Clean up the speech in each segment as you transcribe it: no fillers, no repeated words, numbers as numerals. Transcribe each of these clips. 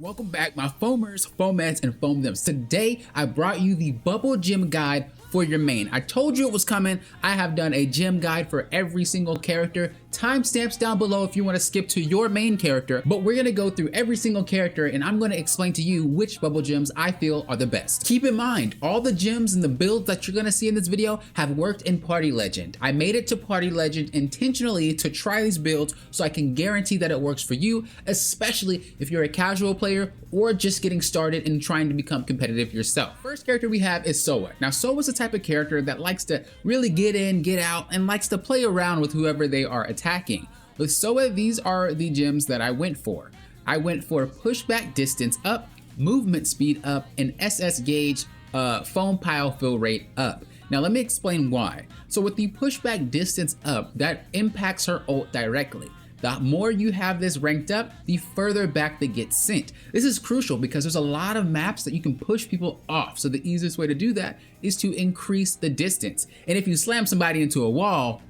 Welcome back, my foamers, foamettes, and foamdems. Today, I brought you the bubble gem guide for your main. I told you it was coming. I have done a gem guide for every single character. Timestamps down below if you want to skip to your main character, but we're going to go through every single character and I'm going to explain to you which bubble gems I feel are the best. Keep in mind, all the gems and the builds that you're going to see in this video have worked in Party Legend. I made it to Party Legend intentionally to try these builds so I can guarantee that it works for you, especially if you're a casual player or just getting started and trying to become competitive yourself. First character we have is Soa. Now Soa's the type of character that likes to really get in, get out, and likes to play around with whoever they are attacking. With Soa, these are the gems that I went for. I went for pushback distance up, movement speed up, and SS gauge foam pile fill rate up. Now let me explain why. So with the pushback distance up, that impacts her ult directly. The more you have this ranked up, the further back they get sent. This is crucial because there's a lot of maps that you can push people off. So the easiest way to do that is to increase the distance. And if you slam somebody into a wall,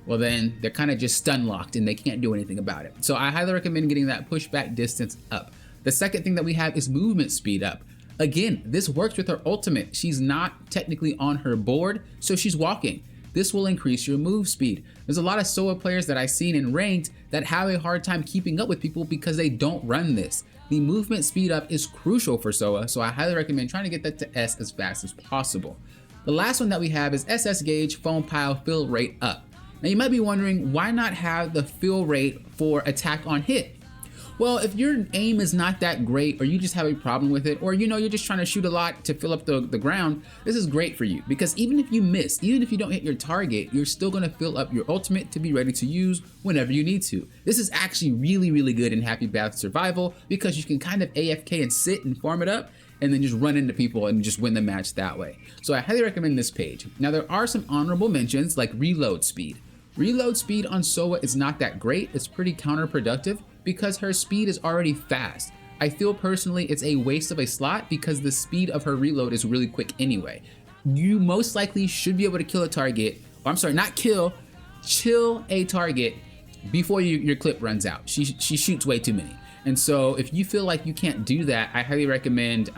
well then they're kind of just stun locked and they can't do anything about it. So I highly recommend getting that pushback distance up. The second thing that we have is movement speed up. Again, this works with her ultimate. She's not technically on her board, so she's walking. This will increase your move speed. There's a lot of Soa players that I've seen in ranked that have a hard time keeping up with people because they don't run this. The movement speed up is crucial for Soa, so I highly recommend trying to get that to S as fast as possible. The last one that we have is SS gauge foam pile fill rate up. Now you might be wondering, why not have the fill rate for attack on hit? Well, if your aim is not that great, or you just have a problem with it, or you're just trying to shoot a lot to fill up the ground, this is great for you because even if you miss, even if you don't hit your target, you're still gonna fill up your ultimate to be ready to use whenever you need to. This is actually really good in Happy Bath Survival because you can kind of AFK and sit and farm it up and then just run into people and just win the match that way. So I highly recommend this page. Now there are some honorable mentions like reload speed. Reload speed on Soa is not that great, it's pretty counterproductive because her speed is already fast. I feel personally it's a waste of a slot because the speed of her reload is really quick anyway. You most likely should be able to kill a target, or I'm sorry, not kill, chill a target before your clip runs out. She shoots way too many. And so if you feel like you can't do that, I highly recommend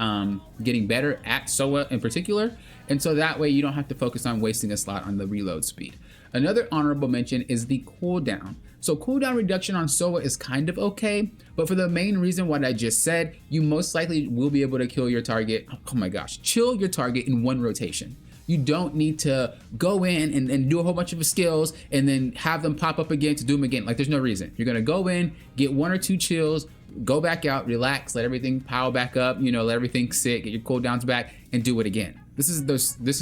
getting better at Soa in particular. And so that way you don't have to focus on wasting a slot on the reload speed. Another honorable mention is the cooldown. So cooldown reduction on Soa is kind of okay, but for the main reason what I just said, you most likely will be able to kill your target, oh my gosh, chill your target in one rotation. You don't need to go in and do a whole bunch of skills and then have them pop up again to do them again. Like there's no reason. You're gonna go in, get 1 or 2 chills, go back out, relax, let everything pile back up, let everything sit, get your cooldowns back, and do it again. This is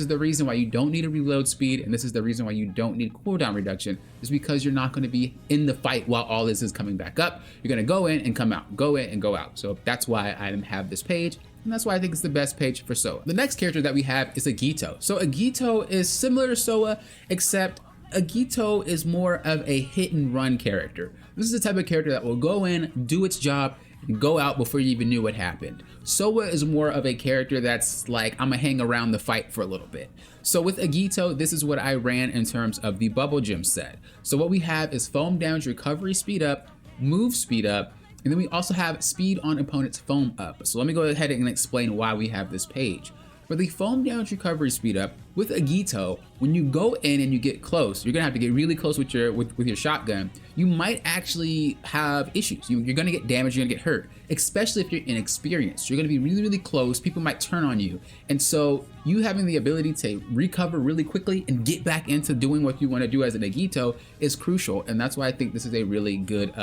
the reason why you don't need a reload speed, and this is the reason why you don't need cooldown reduction, is because you're not going to be in the fight while all this is coming back up. You're going to go in and come out, go in and go out. So that's why I have this page, and that's why I think it's the best page for Soa. The next character that we have is Agito. So Agito is similar to Soa, except Agito is more of a hit and run character. This is the type of character that will go in, do its job, and go out before you even knew what happened. Soa is more of a character that's like, I'm gonna hang around the fight for a little bit. So with Agito, this is what I ran in terms of the bubble gem set. So what we have is foam damage recovery speed up, move speed up, and then we also have speed on opponent's foam up. So let me go ahead and explain why we have this page. For the foam damage recovery speed up, with Agito, when you go in and you get close, you're gonna have to get really close with your shotgun. You might actually have issues. You're gonna get damaged, you're gonna get hurt, especially if you're inexperienced. You're gonna be really close, people might turn on you. And so you having the ability to recover really quickly and get back into doing what you wanna do as an Agito is crucial. And that's why I think this is a really good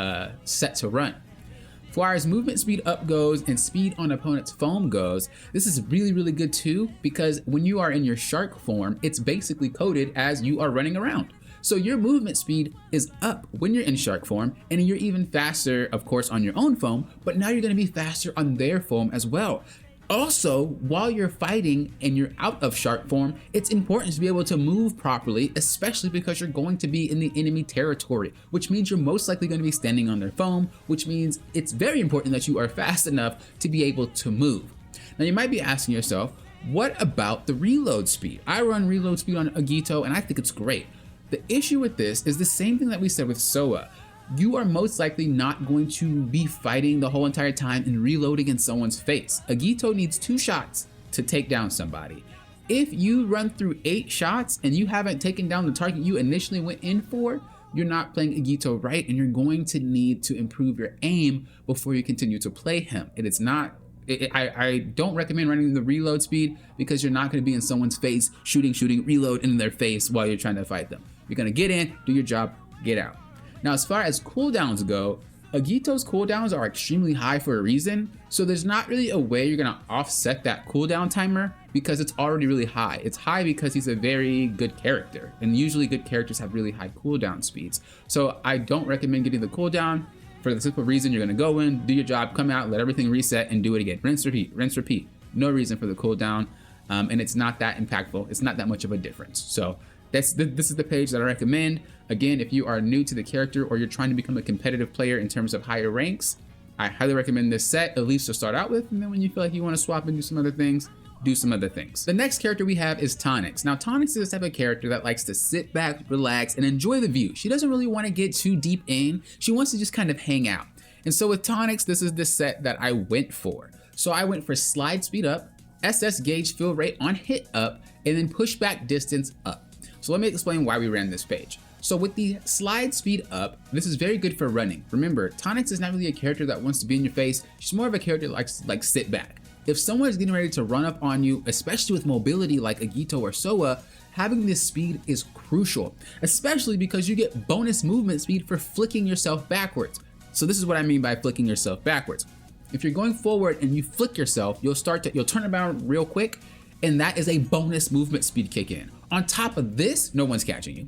set to run. As far as movement speed up goes and speed on opponent's foam goes, this is really good too, because when you are in your shark form, it's basically coded as you are running around. So your movement speed is up when you're in shark form, and you're even faster, of course, on your own foam, but now you're gonna be faster on their foam as well. Also, while you're fighting and you're out of shark form, it's important to be able to move properly, especially because you're going to be in the enemy territory, which means you're most likely going to be standing on their foam, which means it's very important that you are fast enough to be able to move. Now you might be asking yourself, what about the reload speed? I run reload speed on Agito and I think it's great. The issue with this is the same thing that we said with Soa. you are most likely not going to be fighting the whole entire time and reloading in someone's face. Agito needs 2 shots to take down somebody. If you run through 8 shots and you haven't taken down the target you initially went in for, you're not playing Agito right, and you're going to need to improve your aim before you continue to play him. It is not, I don't recommend running the reload speed because you're not going to be in someone's face, shooting, reload in their face while you're trying to fight them. You're going to get in, do your job, get out. Now, as far as cooldowns go, Agito's cooldowns are extremely high for a reason, so there's not really a way you're gonna offset that cooldown timer because it's already really high. It's high because he's a very good character, and usually good characters have really high cooldown speeds. So I don't recommend getting the cooldown for the simple reason you're gonna go in, do your job, come out, let everything reset, and do it again. Rinse, repeat, rinse, repeat. No reason for the cooldown, and it's not that impactful. It's not that much of a difference. So this is the page that I recommend. Again, if you are new to the character or you're trying to become a competitive player in terms of higher ranks, I highly recommend this set, at least to start out with, and then when you feel like you want to swap and do some other things, do some other things. The next character we have is Tonix. Now, Tonix is this type of character that likes to sit back, relax, and enjoy the view. She doesn't really want to get too deep in. She wants to just kind of hang out. And so with Tonix, this is the set that I went for. So I went for slide speed up, SS gauge fill rate on hit up, and then pushback distance up. So let me explain why we ran this page. So with the slide speed up, this is very good for running. Remember, Tonix is not really a character that wants to be in your face. She's more of a character that likes like sit back. If someone is getting ready to run up on you, especially with mobility like Agito or Soa, having this speed is crucial, especially because you get bonus movement speed for flicking yourself backwards. So this is what I mean by flicking yourself backwards. If you're going forward and you flick yourself, you'll turn around real quick, and that is a bonus movement speed kick in. On top of this, no one's catching you.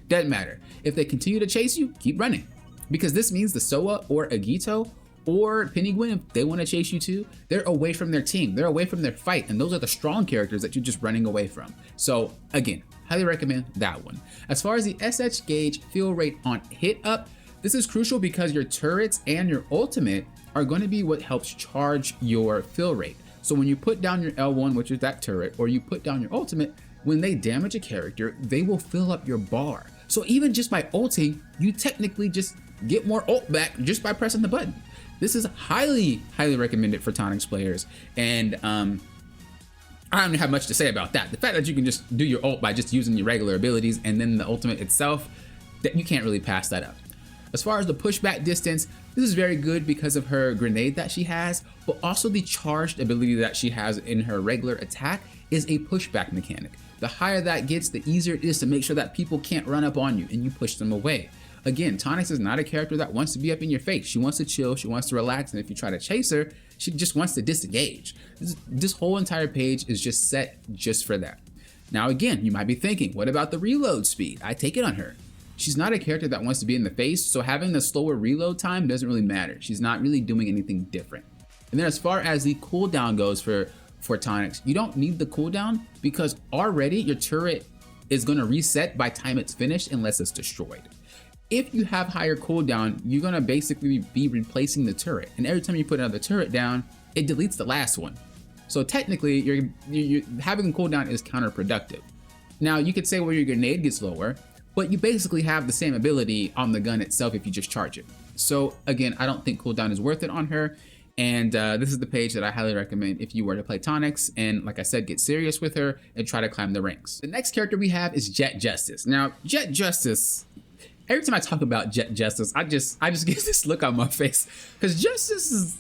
Doesn't matter. If they continue to chase you, keep running. Because this means the Soa or Agito or Penguin, if they want to chase you too, they're away from their team. They're away from their fight. And those are the strong characters that you're just running away from. So again, highly recommend that one. As far as the SH gauge fill rate on hit up, this is crucial because your turrets and your ultimate are going to be what helps charge your fill rate. So when you put down your L1, which is that turret, or you put down your ultimate, when they damage a character, they will fill up your bar. So even just by ulting, you technically just get more ult back just by pressing the button. This is highly recommended for Tonix players. And I don't have much to say about that. The fact that you can just do your ult by just using your regular abilities and then the ultimate itself, that you can't really pass that up. As far as the pushback distance, this is very good because of her grenade that she has, but also the charged ability that she has in her regular attack is a pushback mechanic. The higher that gets, the easier it is to make sure that people can't run up on you and you push them away. Again, Tonix is not a character that wants to be up in your face. She wants to chill, she wants to relax, and if you try to chase her, she just wants to disengage. This whole entire page is just set just for that. Now again, you might be thinking, what about the reload speed? I take it on her. She's not a character that wants to be in the face, so having the slower reload time doesn't really matter. She's not really doing anything different. And then as far as the cooldown goes for Tonix, you don't need the cooldown because already your turret is going to reset by time it's finished unless it's destroyed. If you have higher cooldown, you're going to basically be replacing the turret. And every time you put another turret down, it deletes the last one. So technically, you're having cooldown is counterproductive. Now you could say, well, your grenade gets lower, but you basically have the same ability on the gun itself if you just charge it. So again, I don't think cooldown is worth it on her. And this is the page that I highly recommend if you were to play Tonix and, like I said, get serious with her and try to climb the ranks. The next character we have is Jet Justice. Now, Jet Justice, every time I talk about Jet Justice, I just get this look on my face because Justice is,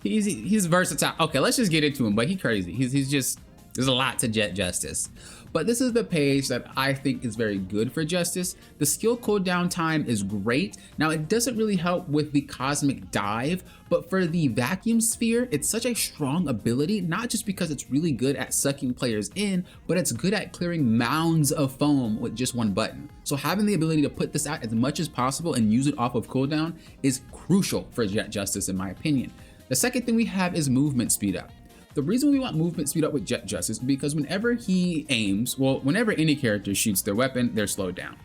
he's versatile. Okay, let's just get into him, but he's crazy. He's just, there's a lot to Jet Justice. But this is the page that I think is very good for Justice. The skill cooldown time is great. Now it doesn't really help with the cosmic dive, but for the vacuum sphere, it's such a strong ability, not just because it's really good at sucking players in, but it's good at clearing mounds of foam with just one button. So having the ability to put this out as much as possible and use it off of cooldown is crucial for Jet Justice in my opinion. The second thing we have is movement speed up. The reason we want movement speed up with Jet Justice is because whenever he aims, well, whenever any character shoots their weapon, they're slowed down.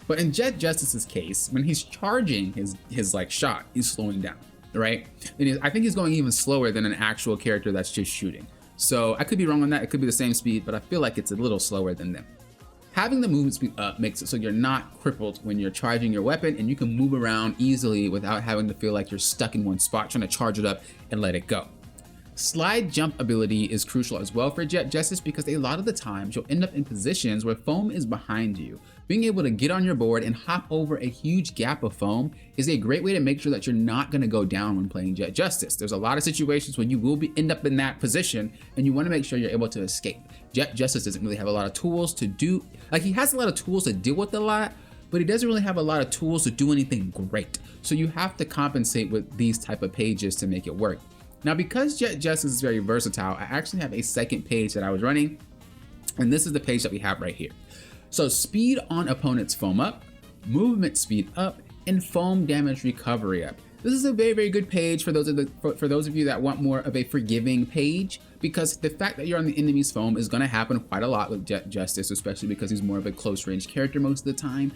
But in Jet Justice's case, when he's charging his like shot, he's slowing down, right? And I think he's going even slower than an actual character that's just shooting. So I could be wrong on that. It could be the same speed, but I feel like it's a little slower than them. Having the movement speed up makes it so you're not crippled when you're charging your weapon, and you can move around easily without having to feel like you're stuck in one spot trying to charge it up and let it go. Slide jump ability is crucial as well for Jet Justice because a lot of the times you'll end up in positions where foam is behind you. Being able to get on your board and hop over a huge gap of foam is a great way to make sure that you're not going to go down when playing Jet Justice. There's a lot of situations when you will end up in that position, and you want to make sure you're able to escape. Jet Justice doesn't really have a lot of tools to do, like he has a lot of tools to deal with a lot, but he doesn't really have a lot of tools to do anything great. So you have to compensate with these type of pages to make it work. Now, because Jet Justice is very versatile, I actually have a second page that I was running, and this is the page that we have right here. So speed on opponents foam up, movement speed up, and foam damage recovery up. This is a very, very good page for those of you that want more of a forgiving page, because the fact that you're on the enemy's foam is going to happen quite a lot with Jet Justice, especially because he's more of a close range character most of the time.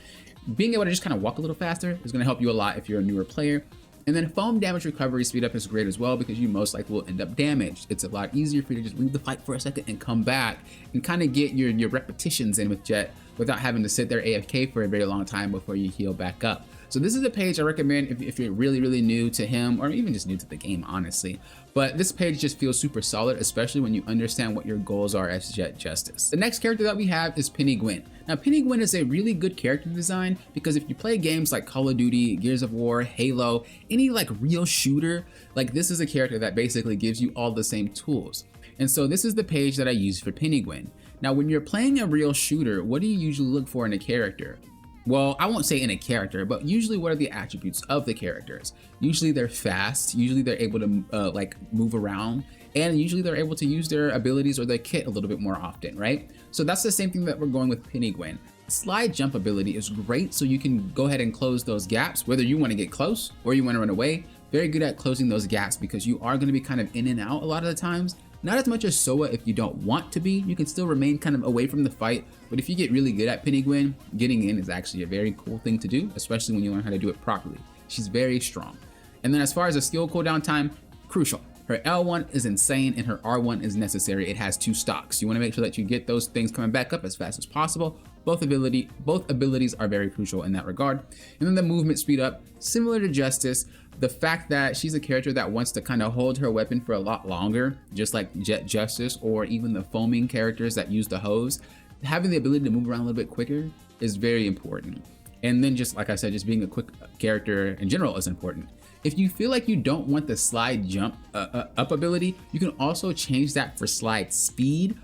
Being able to just kind of walk a little faster is going to help you a lot if you're a newer player. And then foam damage recovery speed up is great as well because you most likely will end up damaged. It's a lot easier for you to just leave the fight for a second and come back and kind of get your repetitions in with Jet without having to sit there AFK for a very long time before you heal back up. So this is a page I recommend if you're really, really new to him, or even just new to the game, honestly. But this page just feels super solid, especially when you understand what your goals are as Jet Justice. The next character that we have is Penny Gwen. Now, Penny Gwen is a really good character design because if you play games like Call of Duty, Gears of War, Halo, any like real shooter, like this is a character that basically gives you all the same tools. And so this is the page that I use for Penny Gwen. Now, when you're playing a real shooter, what do you usually look for in a character? Well, I won't say in a character, but usually what are the attributes of the characters? Usually they're fast, usually they're able to like move around, and usually they're able to use their abilities or their kit a little bit more often, right? So that's the same thing that we're going with Penny Gwen. Slide jump ability is great, so you can go ahead and close those gaps, whether you want to get close or you want to run away. Very good at closing those gaps because you are going to be kind of in and out a lot of the times. Not as much as Soa if you don't want to be. You can still remain kind of away from the fight, but if you get really good at Penny Gwen, getting in is actually a very cool thing to do, especially when you learn how to do it properly. She's very strong. And then as far as a skill cooldown time, crucial. Her L1 is insane and her R1 is necessary. It has 2 stocks. You want to make sure that you get those things coming back up as fast as possible. Both abilities are very crucial in that regard. And then the movement speed up, similar to Justice. The fact that she's a character that wants to kind of hold her weapon for a lot longer, just like Jet Justice or even the foaming characters that use the hose, having the ability to move around a little bit quicker is very important. And then just like I said, just being a quick character in general is important. If you feel like you don't want the slide jump up ability, you can also change that for slide speed.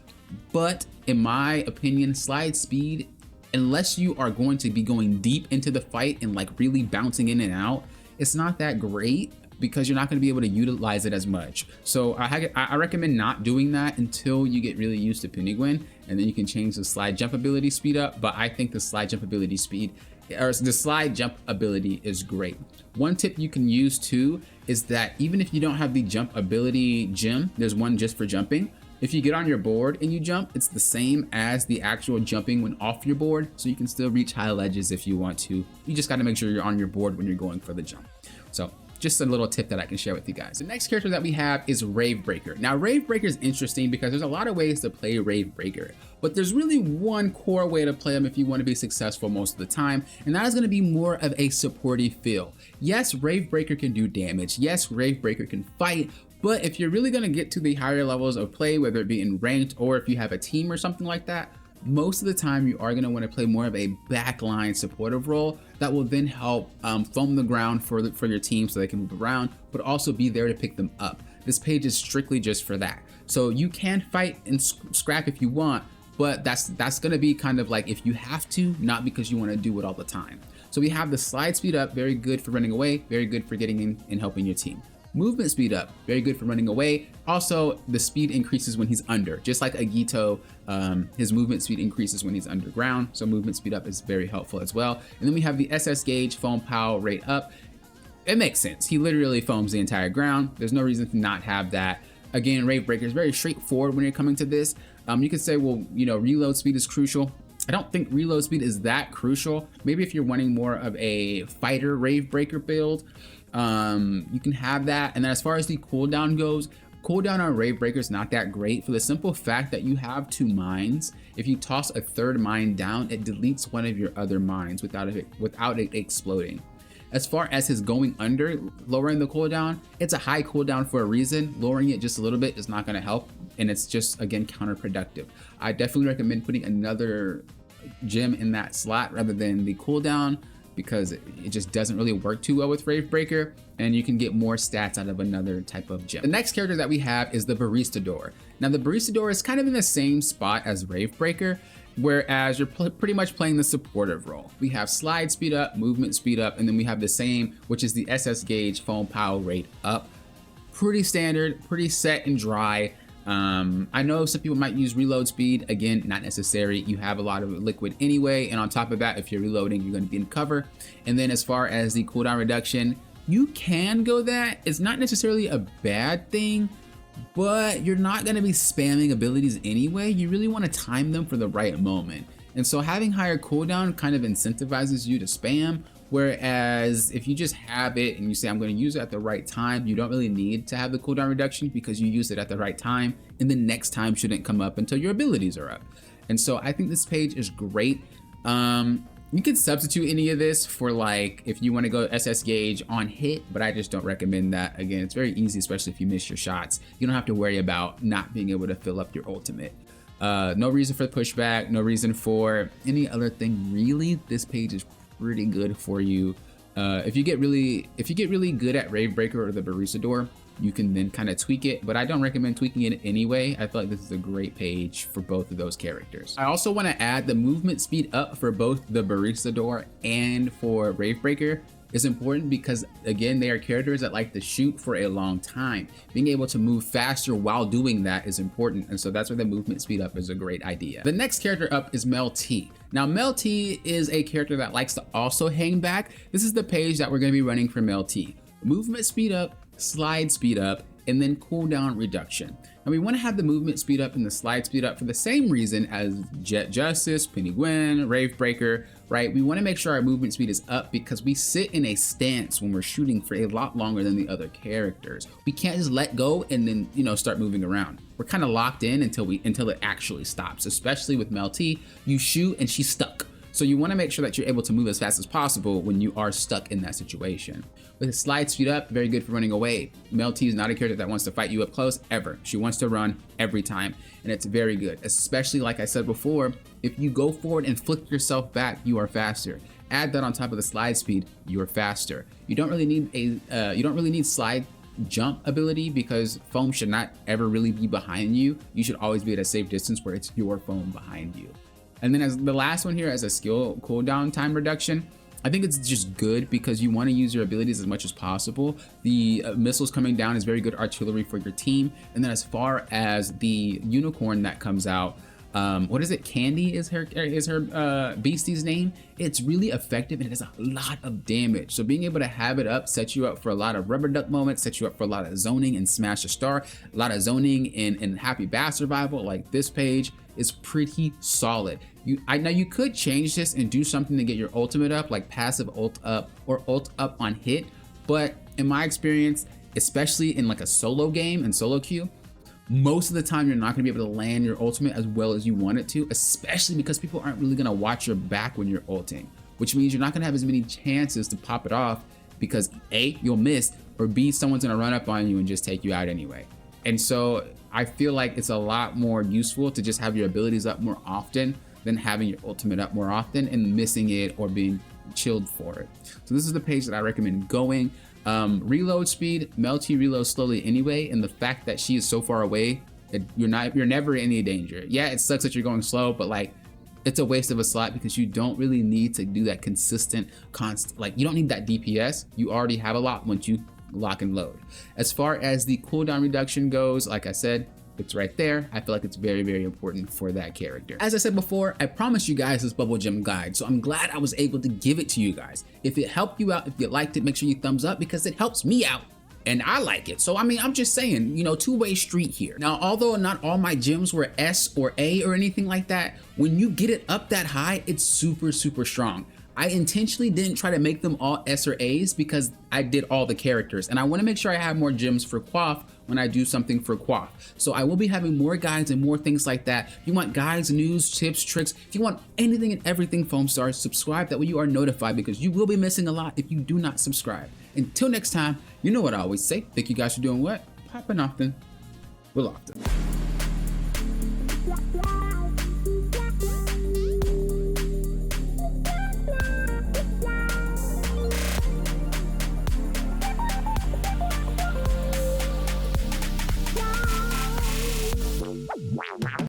But in my opinion, slide speed, unless you are going to be going deep into the fight and like really bouncing in and out, it's not that great because you're not going to be able to utilize it as much. So I recommend not doing that until you get really used to Penny Gwen, and then you can change the slide jump ability speed up. But I think the slide jump ability is great. One tip you can use too is that even if you don't have the jump ability gem, there's one just for jumping. If you get on your board and you jump, it's the same as the actual jumping when off your board, so you can still reach high ledges if you want to. You just got to make sure you're on your board when you're going for the jump. So just a little tip that I can share with you guys. The next character that we have is Rave Breaker. Now, Rave Breaker is interesting because there's a lot of ways to play Rave Breaker, but there's really one core way to play him if you want to be successful most of the time, and that is going to be more of a supporty feel. Yes, Rave Breaker can do damage. Yes, Rave Breaker can fight, but if you're really going to get to the higher levels of play, whether it be in ranked or if you have a team or something like that, most of the time you are going to want to play more of a backline supportive role that will then help foam the ground for your team so they can move around, but also be there to pick them up. This page is strictly just for that. So you can fight and scrap if you want, but that's going to be kind of like if you have to, not because you want to do it all the time. So we have the slide speed up, very good for running away, very good for getting in and helping your team. Movement speed up, very good for running away. Also, the speed increases when he's under. Just like Agito, his movement speed increases when he's underground. So movement speed up is very helpful as well. And then we have the SS gauge, foam power rate up. It makes sense. He literally foams the entire ground. There's no reason to not have that. Again, Rave Breaker is very straightforward when you're coming to this. You could say, well, you know, reload speed is crucial. I don't think reload speed is that crucial. Maybe if you're wanting more of a fighter Rave Breaker build, you can have that. And then as far as the cooldown goes, Cooldown on Rave Breaker is not that great for the simple fact that you have 2 mines. If you toss a 3rd mine down, it deletes one of your other mines without it exploding. As far as his going under, lowering the cooldown, it's a high cooldown for a reason. Lowering it just a little bit is not going to help, and it's just, again, counterproductive. I definitely recommend putting another gem in that slot rather than the cooldown, because it just doesn't really work too well with Rave Breaker, and you can get more stats out of another type of gem. The next character that we have is the Baristador. Now the Baristador is kind of in the same spot as Rave Breaker, whereas you're pretty much playing the supportive role. We have slide speed up, movement speed up, and then we have the same, which is the SS gauge foam power rate up. Pretty standard, pretty set and dry. I know some people might use reload speed. Again, not necessary. You have a lot of liquid anyway, and on top of that, if you're reloading, you're going to be in cover. And then as far as the cooldown reduction, you can go that. It's not necessarily a bad thing, but you're not going to be spamming abilities anyway. You really want to time them for the right moment. And so having higher cooldown kind of incentivizes you to spam. Whereas if you just have it and you say, I'm going to use it at the right time, you don't really need to have the cooldown reduction because you use it at the right time, and the next time shouldn't come up until your abilities are up. And so I think this page is great. You could substitute any of this for, like, if you want to go SS gauge on hit, but I just don't recommend that. Again, it's very easy, especially if you miss your shots. You don't have to worry about not being able to fill up your ultimate. No reason for the pushback, no reason for any other thing really. This page is pretty good for you. If you get really good at Rave Breaker or the Baristador, you can then kind of tweak it, but I don't recommend tweaking it anyway. I feel like this is a great page for both of those characters. I also want to add the movement speed up for both the Baristador and for Rave Breaker is important because, again, they are characters that like to shoot for a long time. Being able to move faster while doing that is important, and so that's why the movement speed up is a great idea. The next character up is Mel T. Now, Mel T is a character that likes to also hang back. This is the page that we're going to be running for Mel T. Movement speed up, slide speed up, and then cooldown reduction. And we want to have the movement speed up and the slide speed up for the same reason as Jet Justice, Penny Gwen, Rave Breaker, right? We want to make sure our movement speed is up because we sit in a stance when we're shooting for a lot longer than the other characters. We can't just let go and then, you know, start moving around. We're kind of locked in until it actually stops, especially with Mel T. You shoot and she's stuck. So you want to make sure that you're able to move as fast as possible when you are stuck in that situation. With a slide speed up, very good for running away. Mel T is not a character that wants to fight you up close ever. She wants to run every time, and it's very good. Especially, like I said before, if you go forward and flick yourself back, you are faster. Add that on top of the slide speed, you are faster. You don't really need slide jump ability because foam should not ever really be behind you. You should always be at a safe distance where it's your foam behind you. And then as the last one here, as a skill cooldown time reduction, I think it's just good because you want to use your abilities as much as possible. The missiles coming down is very good artillery for your team. And then as far as the unicorn that comes out, what is it? Candy is her beastie's name. It's really effective and it does a lot of damage. So being able to have it up sets you up for a lot of rubber duck moments, sets you up for a lot of zoning and Smash a Star, a lot of zoning in Happy Bass Survival. Like this page is pretty solid. Now you could change this and do something to get your ultimate up, like passive ult up or ult up on hit. But in my experience, especially in like a solo game and solo queue, most of the time you're not gonna be able to land your ultimate as well as you want it to, especially because people aren't really gonna watch your back when you're ulting, which means you're not gonna have as many chances to pop it off because A, you'll miss, or B, someone's gonna run up on you and just take you out anyway. And so I feel like it's a lot more useful to just have your abilities up more often than having your ultimate up more often and missing it or being chilled for it. So this is the page that I recommend going. Reload speed, Mel T reloads slowly anyway, and the fact that she is so far away, you're never in any danger. Yeah, it sucks that you're going slow, but like it's a waste of a slot because you don't really need to do that consistent, like you don't need that DPS. You already have a lot once you lock and load. As far as the cooldown reduction goes, like I said, it's right there. I feel like it's very, very important for that character. As I said before, I promised you guys this bubble gem guide, so I'm glad I was able to give it to you guys. If it helped you out, if you liked it, make sure you thumbs up because it helps me out and I like it. So I mean, I'm just saying, you know, two-way street here. Now, although not all my gems were S or A or anything like that, when you get it up that high, it's super, super strong. I intentionally didn't try to make them all S or A's because I did all the characters and I want to make sure I have more gems for Quaff when I do something for Quaff. So I will be having more guides and more things like that. If you want guides, news, tips, tricks, if you want anything and everything Foamstars, subscribe. That way you are notified, because you will be missing a lot if you do not subscribe. Until next time, you know what I always say. Thank you guys for doing what? Popping often. Will often.